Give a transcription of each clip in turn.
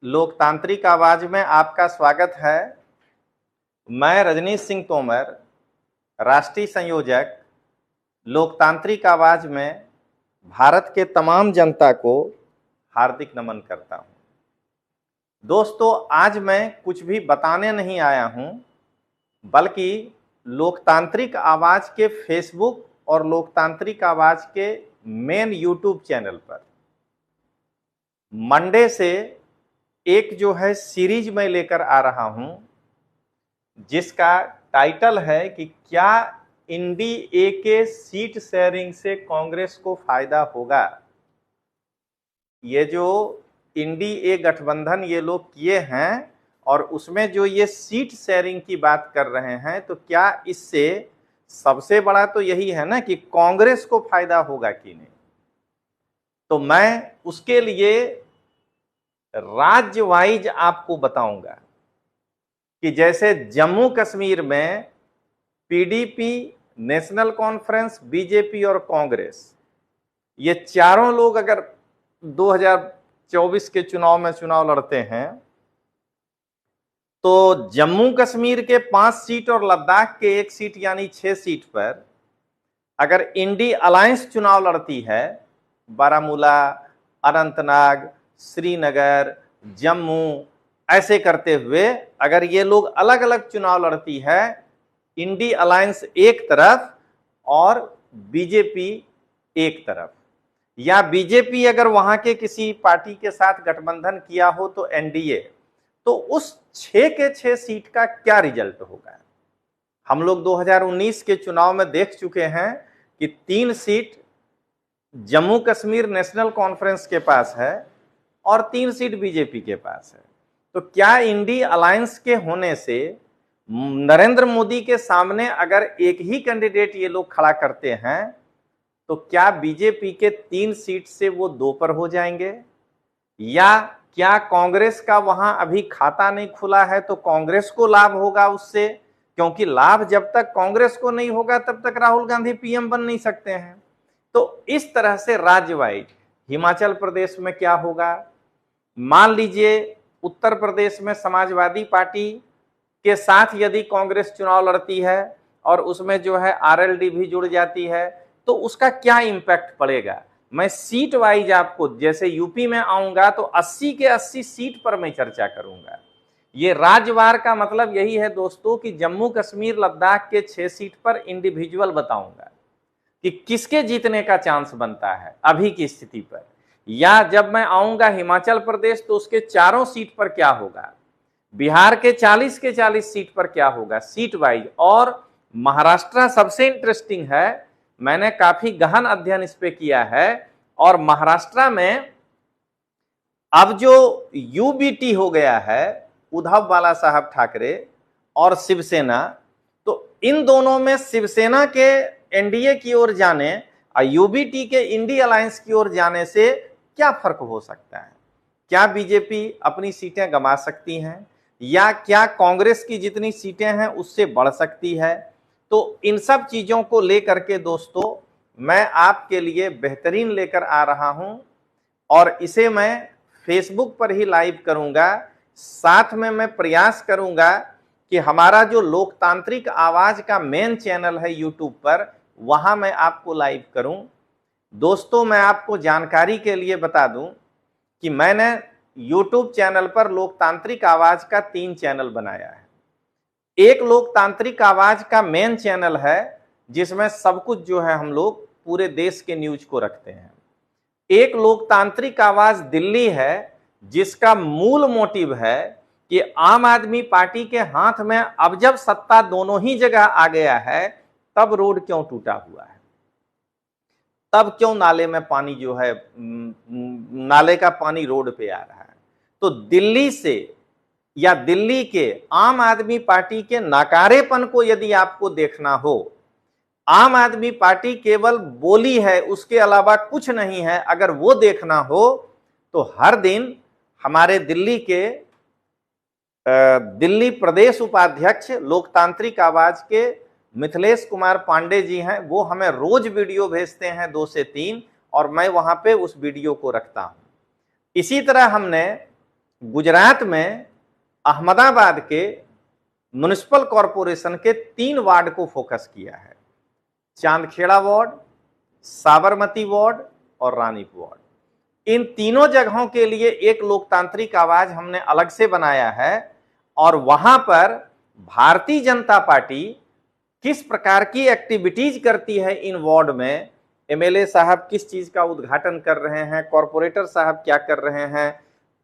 लोकतांत्रिक आवाज में आपका स्वागत है। मैं रजनीश सिंह तोमर, राष्ट्रीय संयोजक लोकतांत्रिक आवाज में भारत के तमाम जनता को हार्दिक नमन करता हूं। दोस्तों, आज मैं कुछ भी बताने नहीं आया हूं, बल्कि लोकतांत्रिक आवाज के फेसबुक और लोकतांत्रिक आवाज के मेन यूट्यूब चैनल पर मंडे से एक जो है सीरीज में लेकर आ रहा हूं, जिसका टाइटल है कि क्या इंडी ए के सीट शेयरिंग से कांग्रेस को फायदा होगा। ये जो इंडी ए गठबंधन ये लोग किए हैं और उसमें जो ये सीट शेयरिंग की बात कर रहे हैं, तो क्या इससे सबसे बड़ा तो यही है ना कि कांग्रेस को फायदा होगा कि नहीं। तो मैं उसके लिए राज्य वाइज आपको बताऊंगा कि जैसे जम्मू कश्मीर में पीडीपी, नेशनल कॉन्फ्रेंस, बीजेपी और कांग्रेस, ये चारों लोग अगर 2024 के चुनाव में चुनाव लड़ते हैं, तो जम्मू कश्मीर के 5 सीट और लद्दाख के 1 सीट यानी 6 सीट पर अगर इंडी अलायंस चुनाव लड़ती है, बारामूला, अनंतनाग, श्रीनगर, जम्मू, ऐसे करते हुए अगर ये लोग अलग अलग चुनाव लड़ती है, इंडी अलायंस एक तरफ और बीजेपी एक तरफ, या बीजेपी अगर वहां के किसी पार्टी के साथ गठबंधन किया हो तो एनडीए, तो उस 6 के 6 सीट का क्या रिजल्ट होगा। हम लोग 2019 के चुनाव में देख चुके हैं कि 3 seat Jammu Kashmir national conference के पास है और 3 सीट बीजेपी के पास है। तो क्या इंडी अलायंस के होने से नरेंद्र मोदी के सामने अगर एक ही कैंडिडेट ये लोग खड़ा करते हैं, तो क्या बीजेपी के 3 सीट से वो 2 पर हो जाएंगे, या क्या कांग्रेस का वहां अभी खाता नहीं खुला है तो कांग्रेस को लाभ होगा उससे, क्योंकि लाभ जब तक कांग्रेस को नहीं होगा तब तक राहुल गांधी पीएम बन नहीं सकते हैं। तो इस तरह से राज्य वाइज हिमाचल प्रदेश में क्या होगा, मान लीजिए उत्तर प्रदेश में समाजवादी पार्टी के साथ यदि कांग्रेस चुनाव लड़ती है और उसमें जो है आरएलडी भी जुड़ जाती है, तो उसका क्या इंपैक्ट पड़ेगा। मैं सीट वाइज आपको, जैसे यूपी में आऊंगा तो 80 के 80 सीट पर मैं चर्चा करूंगा। ये राज्यवार का मतलब यही है दोस्तों कि जम्मू कश्मीर लद्दाख के 6 सीट पर इंडिविजुअल बताऊंगा कि किसके जीतने का चांस बनता है अभी की स्थिति पर, या जब मैं आऊंगा हिमाचल प्रदेश तो उसके 4 सीट पर क्या होगा, बिहार के 40 के 40 सीट पर क्या होगा सीट वाइज। और महाराष्ट्र सबसे इंटरेस्टिंग है, मैंने काफी गहन अध्ययन इस पे किया है, और महाराष्ट्र में अब जो यूबीटी हो गया है, उद्धव बाला साहब ठाकरे और शिवसेना, तो इन दोनों में शिवसेना के एनडीए की ओर जाने और यूबीटी के इंडी अलायंस की ओर जाने से क्या फर्क हो सकता है। क्या बीजेपी अपनी सीटें गंवा सकती हैं, या क्या कांग्रेस की जितनी सीटें हैं उससे बढ़ सकती है। तो इन सब चीजों को लेकर के दोस्तों मैं आपके लिए बेहतरीन लेकर आ रहा हूं, और इसे मैं फेसबुक पर ही लाइव करूंगा। साथ में मैं प्रयास करूंगा कि हमारा जो लोकतांत्रिक आवाज का मेन चैनल है यूट्यूब पर, वहां मैं आपको लाइव करूं। दोस्तों, मैं आपको जानकारी के लिए बता दूं कि मैंने यूट्यूब चैनल पर लोकतांत्रिक आवाज का 3 चैनल बनाया है। एक लोकतांत्रिक आवाज का मेन चैनल है जिसमें सब कुछ जो है हम लोग पूरे देश के न्यूज को रखते हैं। एक लोकतांत्रिक आवाज दिल्ली है जिसका मूल मोटिव है कि आम आदमी पार्टी के हाथ में अब जब सत्ता दोनों ही जगह आ गया है, तब रोड क्यों टूटा हुआ है, तब क्यों नाले में पानी जो है, नाले का पानी रोड पे आ रहा है। तो दिल्ली से या दिल्ली के आम आदमी पार्टी के नाकारेपन को यदि आपको देखना हो, आम आदमी पार्टी केवल बोली है उसके अलावा कुछ नहीं है, अगर वो देखना हो तो हर दिन हमारे दिल्ली प्रदेश उपाध्यक्ष लोकतांत्रिक आवाज के मिथिलेश कुमार पांडे जी हैं, वो हमें रोज वीडियो भेजते हैं 2 से 3, और मैं वहां पे उस वीडियो को रखता हूं। इसी तरह हमने गुजरात में अहमदाबाद के म्युनिसिपल कॉरपोरेशन के 3 वार्ड को फोकस किया है, चांदखेड़ा वार्ड, साबरमती वार्ड और रानीप वार्ड। इन तीनों जगहों के लिए एक लोकतांत्रिक आवाज हमने अलग से बनाया है और वहां पर भारतीय जनता पार्टी किस प्रकार की एक्टिविटीज करती है इन वार्ड में, एमएलए साहब किस चीज का उद्घाटन कर रहे हैं, कॉरपोरेटर साहब क्या कर रहे हैं,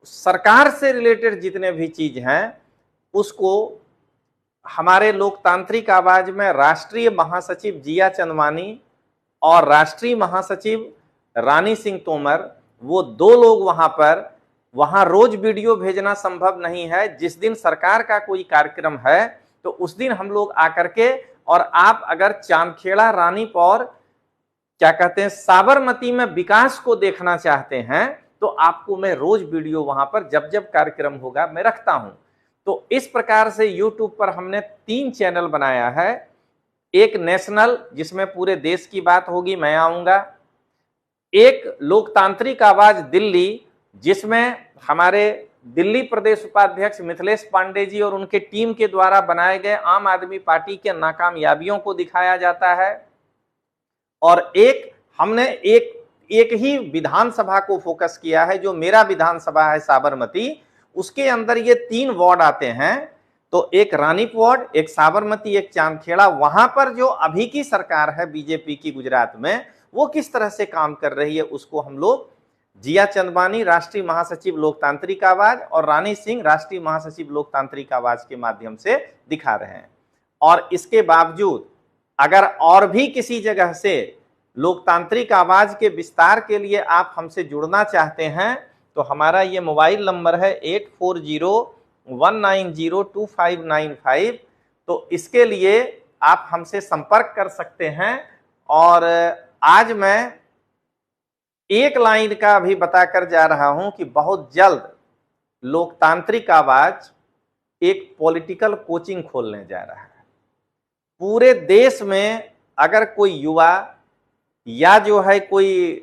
सरकार से रिलेटेड जितने भी चीज हैं उसको हमारे लोकतांत्रिक आवाज में राष्ट्रीय महासचिव जिया चंदवानी और राष्ट्रीय महासचिव रानी सिंह तोमर, वो 2 लोग वहां रोज वीडियो भेजना संभव नहीं है। जिस दिन सरकार का कोई कार्यक्रम है तो उस दिन हम लोग आकर के, और आप अगर चांदखेड़ा, रानीप और क्या कहते हैं साबरमती में विकास को देखना चाहते हैं तो आपको मैं रोज वीडियो वहां पर जब जब कार्यक्रम होगा मैं रखता हूं। तो इस प्रकार से YouTube पर हमने 3 चैनल बनाया है, एक नेशनल जिसमें पूरे देश की बात होगी, मैं आऊंगा, एक लोकतांत्रिक आवाज दिल्ली जिसमें हमारे दिल्ली प्रदेश उपाध्यक्ष मिथिलेश पांडे जी और उनके टीम के द्वारा बनाए गए आम आदमी पार्टी के नाकामयाबियों को दिखाया जाता है, और एक हमने एक ही विधानसभा को फोकस किया है जो मेरा विधानसभा है साबरमती, उसके अंदर ये 3 वार्ड आते हैं। तो एक रानीप वार्ड, एक साबरमती, एक चांदखेड़ा, वहां पर जो अभी की सरकार है बीजेपी की गुजरात में वो किस तरह से काम कर रही है उसको हम लोग जिया चंदवानी राष्ट्रीय महासचिव लोकतांत्रिक आवाज और रानी सिंह राष्ट्रीय महासचिव लोकतांत्रिक आवाज के माध्यम से दिखा रहे हैं। और इसके बावजूद अगर और भी किसी जगह से लोकतांत्रिक आवाज के विस्तार के लिए आप हमसे जुड़ना चाहते हैं तो हमारा ये मोबाइल नंबर है 8401902595। तो इसके लिए आप हमसे संपर्क कर सकते हैं। और आज मैं एक लाइन का भी बताकर जा रहा हूं कि बहुत जल्द लोकतांत्रिक आवाज एक पॉलिटिकल कोचिंग खोलने जा रहा है। पूरे देश में अगर कोई युवा या जो है कोई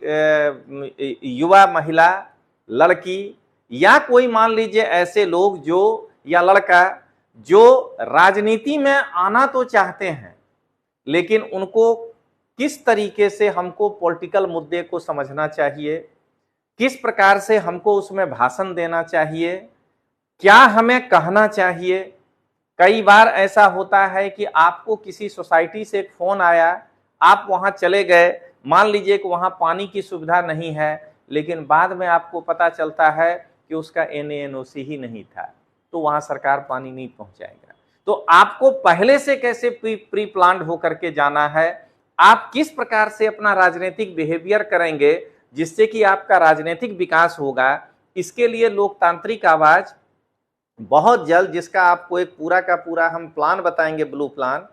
युवा महिला, लड़की या कोई मान लीजिए ऐसे लोग जो या लड़का जो राजनीति में आना तो चाहते हैं लेकिन उनको किस तरीके से हमको पॉलिटिकल मुद्दे को समझना चाहिए, किस प्रकार से हमको उसमें भाषण देना चाहिए, क्या हमें कहना चाहिए। कई बार ऐसा होता है कि आपको किसी सोसाइटी से एक फोन आया, आप वहां चले गए, मान लीजिए कि वहां पानी की सुविधा नहीं है, लेकिन बाद में आपको पता चलता है कि उसका NaNOC ही नहीं था, तो वहां सरकार पानी नहीं पहुंचाएगा। तो आपको पहले से कैसे प्री प्लान्ड होकर के जाना है, आप किस प्रकार से अपना राजनीतिक बिहेवियर करेंगे जिससे कि आपका राजनीतिक विकास होगा, इसके लिए लोकतांत्रिक आवाज बहुत जल्द, जिसका आपको एक पूरा का पूरा हम प्लान बताएंगे, ब्लू प्लान,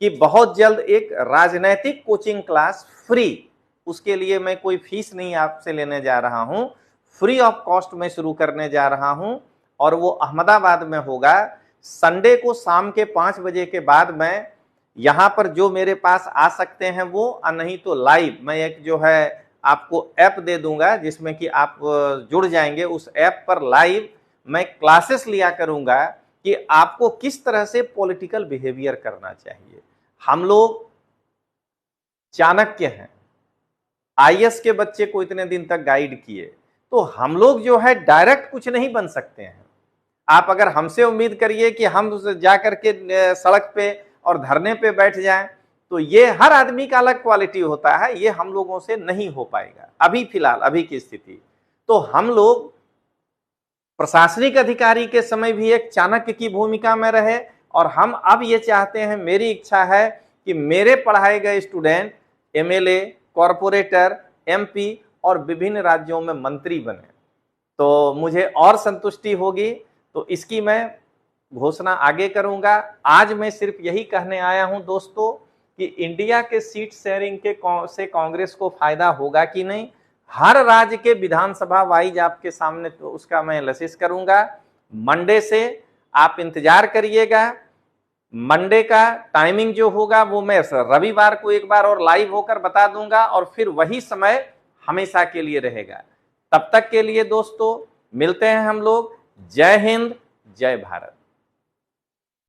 कि बहुत जल्द एक राजनीतिक कोचिंग क्लास फ्री, उसके लिए मैं कोई फीस नहीं आपसे लेने जा रहा हूं, फ्री ऑफ कॉस्ट में शुरू करने जा रहा हूं और वो अहमदाबाद में होगा। संडे को शाम के 5 बजे के बाद मैं यहां पर जो मेरे पास आ सकते हैं वो, नहीं तो लाइव मैं एक जो है आपको ऐप दे दूंगा जिसमें कि आप जुड़ जाएंगे। उस ऐप पर लाइव मैं क्लासेस लिया करूंगा कि आपको किस तरह से पॉलिटिकल बिहेवियर करना चाहिए। हम लोग चाणक्य हैं, IAS के बच्चे को इतने दिन तक गाइड किए, तो हम लोग जो है डायरेक्ट कुछ नहीं बन सकते हैं। आप अगर हमसे उम्मीद करिए कि हम जाकर के सड़क पे और धरने पे बैठ जाएं, तो ये हर आदमी का अलग क्वालिटी होता है, ये हम लोगों से नहीं हो पाएगा अभी फिलहाल, अभी की स्थिति। तो हम लोग प्रशासनिक अधिकारी के समय भी एक चाणक्य की भूमिका में रहे और हम अब ये चाहते हैं, मेरी इच्छा है कि मेरे पढ़ाए गए स्टूडेंट MLA, कॉरपोरेटर, MP और विभिन्न राज्यों में मंत्री बने, तो मुझे और संतुष्टि होगी। तो इसकी मैं घोषणा आगे करूंगा। आज मैं सिर्फ यही कहने आया हूं दोस्तों कि इंडिया के सीट शेयरिंग से कांग्रेस को फायदा होगा कि नहीं, हर राज्य के विधानसभा वाइज आपके सामने तो उसका मैं एनालिसिस करूंगा। मंडे से आप इंतजार करिएगा, मंडे का टाइमिंग जो होगा वो मैं रविवार को एक बार और लाइव होकर बता दूंगा और फिर वही समय हमेशा के लिए रहेगा। तब तक के लिए दोस्तों मिलते हैं हम लोग जय हिंद, जय भारत।